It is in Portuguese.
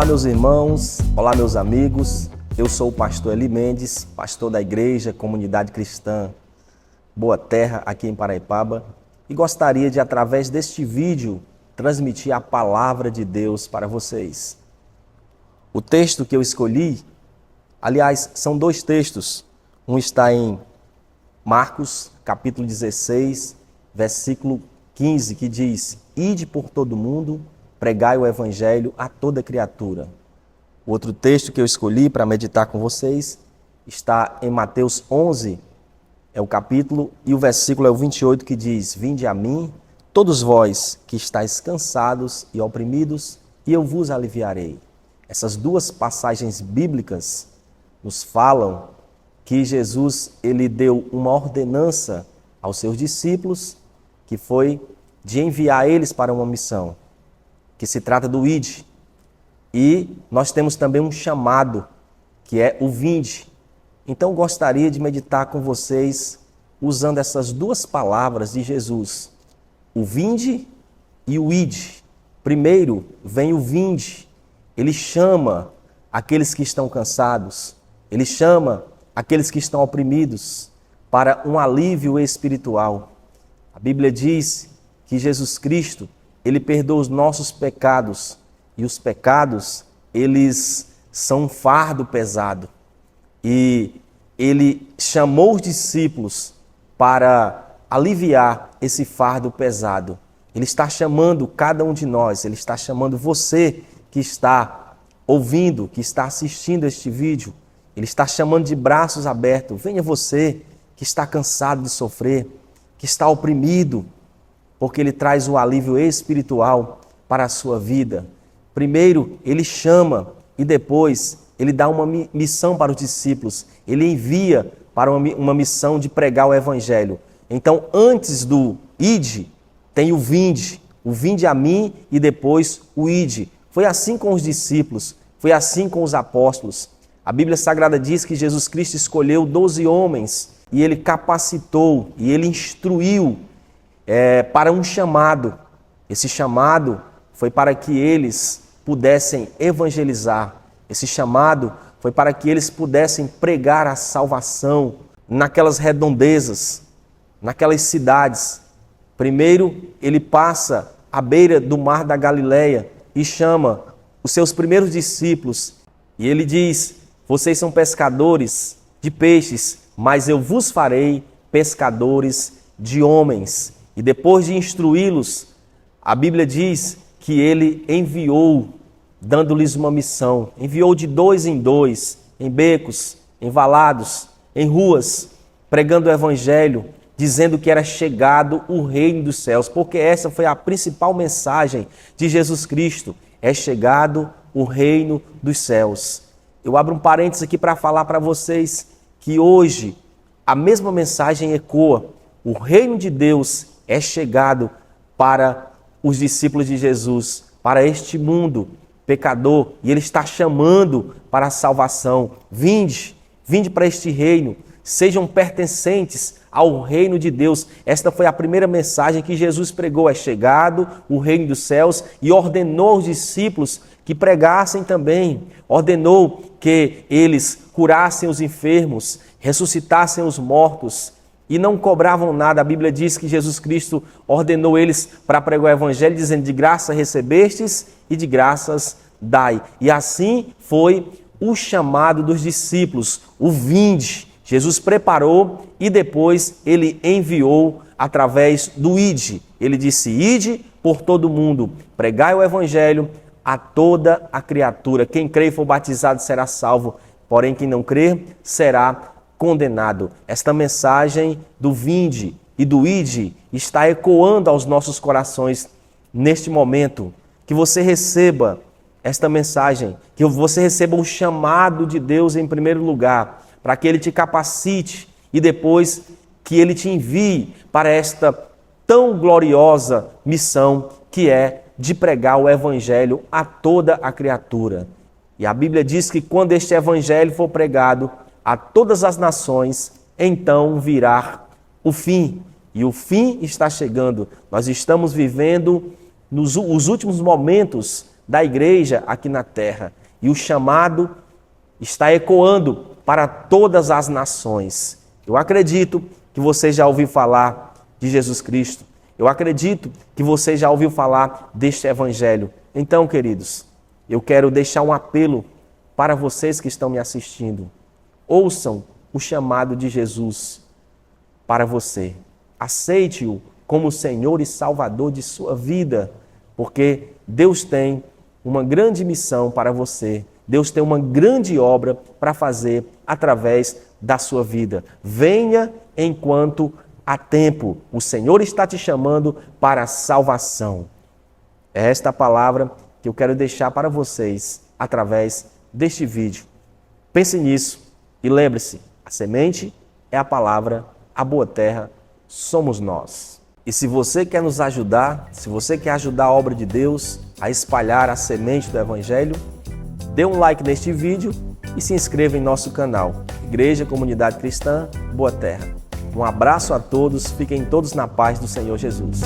meus irmãos, olá, meus amigos. Eu sou o pastor Eli Mendes, pastor da Igreja Comunidade Cristã Boa Terra, aqui em Paraipaba, e gostaria de, através deste vídeo, transmitir a palavra de Deus para vocês. O texto que eu escolhi, aliás, são dois textos. Um está em Marcos, capítulo 16, versículo 15, que diz: Ide por todo mundo, pregai o evangelho a toda criatura. O outro texto que eu escolhi para meditar com vocês está em Mateus 11, é o capítulo, e o versículo é o 28, que diz: Vinde a mim, todos vós que estáis cansados e oprimidos, e eu vos aliviarei. Essas duas passagens bíblicas nos falam que Jesus ele deu uma ordenança aos seus discípulos, que foi de enviar eles para uma missão, que se trata do Ide. E nós temos também um chamado, que é o Vinde. Então gostaria de meditar com vocês usando essas duas palavras de Jesus, o Vinde e o Ide. Primeiro vem o Vinde, ele chama aqueles que estão cansados, ele chama aqueles que estão oprimidos para um alívio espiritual. A Bíblia diz que Jesus Cristo, ele perdoa os nossos pecados, e os pecados, eles são um fardo pesado. E ele chamou os discípulos para aliviar esse fardo pesado. Ele está chamando cada um de nós, ele está chamando você que está ouvindo, que está assistindo este vídeo. Ele está chamando de braços abertos. Venha você que está cansado de sofrer, que está oprimido, porque ele traz o alívio espiritual para a sua vida. Primeiro, ele chama e depois ele dá uma missão para os discípulos. Ele envia para uma missão de pregar o evangelho. Então, antes do Ide, tem o Vinde a mim, e depois o Ide. Foi assim com os discípulos, foi assim com os apóstolos. A Bíblia Sagrada diz que Jesus Cristo escolheu 12 homens e ele capacitou e ele instruiu para um chamado. Esse chamado foi para que eles pudessem evangelizar. Esse chamado foi para que eles pudessem pregar a salvação naquelas redondezas, naquelas cidades. Primeiro, ele passa à beira do mar da Galileia e chama os seus primeiros discípulos. E ele diz: vocês são pescadores de peixes, mas eu vos farei pescadores de homens. E depois de instruí-los, a Bíblia diz que ele enviou, dando-lhes uma missão. Enviou de 2 em 2, em becos, em valados, em ruas, pregando o evangelho, dizendo que era chegado o reino dos céus, porque essa foi a principal mensagem de Jesus Cristo: é chegado o reino dos céus. Eu abro um parênteses aqui para falar para vocês que hoje a mesma mensagem ecoa. O reino de Deus é chegado para os discípulos de Jesus, para este mundo pecador, e ele está chamando para a salvação. Vinde para este reino, sejam pertencentes ao reino de Deus. Esta foi a primeira mensagem que Jesus pregou: é chegado o reino dos céus, e ordenou aos discípulos que pregassem também. Ordenou que eles curassem os enfermos, ressuscitassem os mortos, e não cobravam nada. A Bíblia diz que Jesus Cristo ordenou eles para pregar o evangelho, dizendo: de graça recebestes e de graças dai. E assim foi o chamado dos discípulos, o Vinde. Jesus preparou e depois ele enviou através do Ide. Ele disse: Ide por todo mundo, pregai o evangelho a toda a criatura. Quem crê e for batizado será salvo, porém quem não crê será condenado. Esta mensagem do Vinde e do Ide está ecoando aos nossos corações neste momento. Que você receba esta mensagem, que você receba o chamado de Deus em primeiro lugar, para que ele te capacite e depois que ele te envie para esta tão gloriosa missão que é de pregar o evangelho a toda a criatura. E a Bíblia diz que quando este evangelho for pregado a todas as nações, então virá o fim. E o fim está chegando. Nós estamos vivendo os últimos momentos da igreja aqui na terra. E o chamado está ecoando para todas as nações. Eu acredito que você já ouviu falar de Jesus Cristo. Eu acredito que você já ouviu falar deste evangelho. Então, queridos, eu quero deixar um apelo para vocês que estão me assistindo. Ouçam o chamado de Jesus para você. Aceite-o como Senhor e Salvador de sua vida, porque Deus tem uma grande missão para você. Deus tem uma grande obra para fazer através da sua vida. Venha enquanto há tempo. O Senhor está te chamando para a salvação. É esta palavra que eu quero deixar para vocês através deste vídeo. Pense nisso e lembre-se, a semente é a palavra, a boa terra somos nós. E se você quer nos ajudar, se você quer ajudar a obra de Deus a espalhar a semente do Evangelho, dê um like neste vídeo e se inscreva em nosso canal, Igreja Comunidade Cristã Boa Terra. Um abraço a todos, fiquem todos na paz do Senhor Jesus.